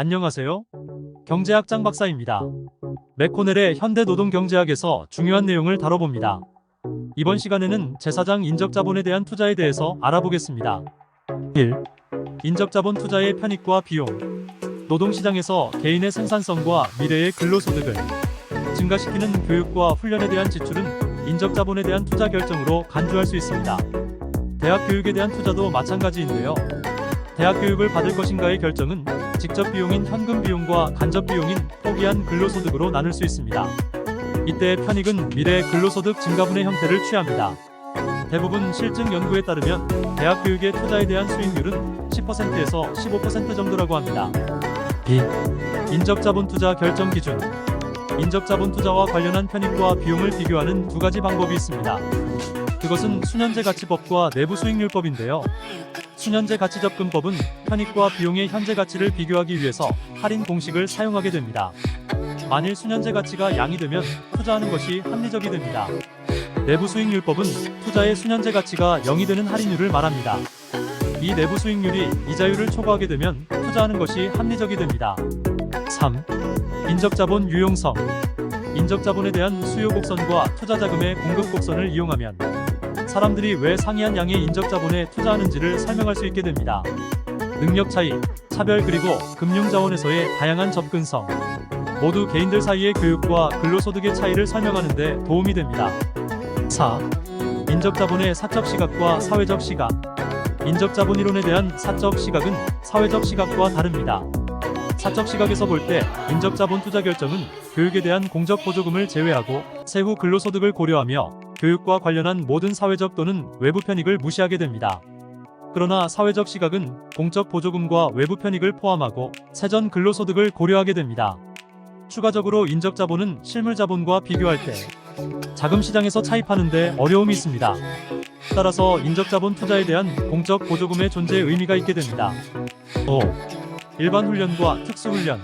안녕하세요. 경제학 박사입니다. 맥코넬의 현대노동경제학에서 중요한 내용을 다뤄봅니다. 이번 시간에는 제4장 인적자본에 대한 투자에 대해서 알아보겠습니다. 1. 인적자본 투자의 편익과 비용. 노동시장에서 개인의 생산성과 미래의 근로소득을 증가시키는 교육과 훈련에 대한 지출은 인적자본에 대한 투자 결정으로 간주할 수 있습니다. 대학 교육에 대한 투자도 마찬가지인데요. 대학 교육을 받을 것인가의 결정은 직접 비용인 현금 비용과 간접 비용인 포기한 근로소득으로 나눌 수 있습니다. 이때 편익은 미래 근로소득 증가분의 형태를 취합니다. 대부분 실증 연구에 따르면 대학 교육의 투자에 대한 수익률은 10%에서 15% 정도라고 합니다. 2. 인적자본 투자 결정 기준. 인적자본 투자와 관련한 편익과 비용을 비교하는 두 가지 방법이 있습니다. 그것은 순현재 가치법과 내부 수익률법인데요. 순현재 가치접근법은 편익과 비용의 현재 가치를 비교하기 위해서 할인 공식을 사용하게 됩니다. 만일 순현재 가치가 양이 되면 투자하는 것이 합리적이 됩니다. 내부 수익률법은 투자의 순현재 가치가 0이 되는 할인율을 말합니다. 이 내부 수익률이 이자율을 초과하게 되면 투자하는 것이 합리적이 됩니다. 3. 인적자본 유용성. 인적자본에 대한 수요 곡선과 투자자금의 공급 곡선을 이용하면 사람들이 왜 상이한 양의 인적자본에 투자하는지를 설명할 수 있게 됩니다. 능력 차이, 차별 그리고 금융자원에서의 다양한 접근성 모두 개인들 사이의 교육과 근로소득의 차이를 설명하는 데 도움이 됩니다. 4. 인적자본의 사적 시각과 사회적 시각. 인적자본 이론에 대한 사적 시각은 사회적 시각과 다릅니다. 사적 시각에서 볼 때 인적자본 투자 결정은 교육에 대한 공적 보조금을 제외하고 세후 근로소득을 고려하며 교육과 관련한 모든 사회적 또는 외부 편익을 무시하게 됩니다. 그러나 사회적 시각은 공적 보조금과 외부 편익을 포함하고 세전 근로소득을 고려하게 됩니다. 추가적으로 인적자본은 실물자본과 비교할 때 자금시장에서 차입하는 데 어려움이 있습니다. 따라서 인적자본 투자에 대한 공적 보조금의 존재에 의미가 있게 됩니다. 5. 일반 훈련과 특수훈련.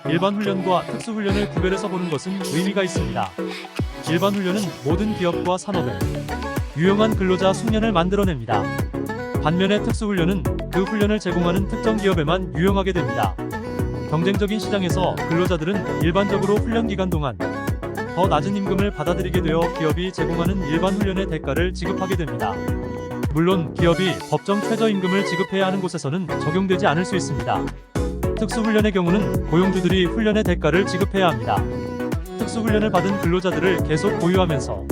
일반 훈련과 특수훈련을 구별해서 보는 것은 의미가 있습니다. 일반 훈련은 모든 기업과 산업에 유용한 근로자 숙련을 만들어냅니다. 반면에 특수훈련은 그 훈련을 제공하는 특정 기업에만 유용하게 됩니다. 경쟁적인 시장에서 근로자들은 일반적으로 훈련 기간 동안 더 낮은 임금을 받아들이게 되어 기업이 제공하는 일반 훈련의 대가를 지급하게 됩니다. 물론 기업이 법정 최저임금을 지급해야 하는 곳에서는 적용되지 않을 수 있습니다. 특수훈련의 경우는 고용주들이 훈련의 대가를 지급해야 합니다. 특수훈련을 받은 근로자들을 계속 보유하면서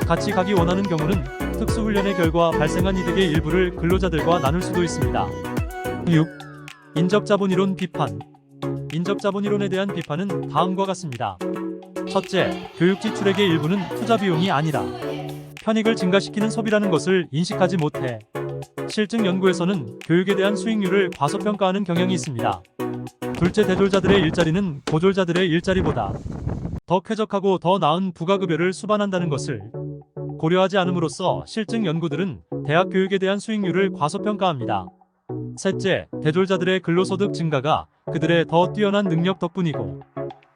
같이 가기 원하는 경우는 특수훈련의 결과 발생한 이득의 일부를 근로자들과 나눌 수도 있습니다. 6. 인적자본이론 비판. 인적자본이론에 대한 비판은 다음과 같습니다. 첫째, 교육 지출액의 일부는 투자 비용이 아니라 편익을 증가시키는 소비라는 것을 인식하지 못해 실증 연구에서는 교육에 대한 수익률을 과소평가하는 경향이 있습니다. 둘째, 대졸자들의 일자리는 고졸자들의 일자리보다 더 쾌적하고 더 나은 부가급여를 수반한다는 것을 고려하지 않음으로써 실증 연구들은 대학 교육에 대한 수익률을 과소평가합니다. 셋째, 대졸자들의 근로소득 증가가 그들의 더 뛰어난 능력 덕분이고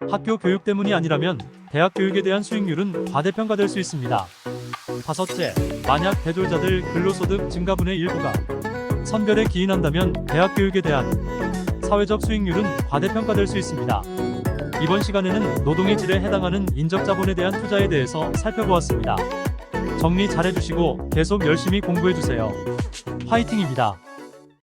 학교 교육 때문이 아니라면 대학 교육에 대한 수익률은 과대평가될 수 있습니다. 다섯째, 만약 대졸자들 근로소득 증가분의 일부가 선별에 기인한다면 대학 교육에 대한 사회적 수익률은 과대평가될 수 있습니다. 이번 시간에는 노동의 질에 해당하는 인적자본에 대한 투자에 대해서 살펴보았습니다. 정리 잘해주시고 계속 열심히 공부해주세요. 화이팅입니다.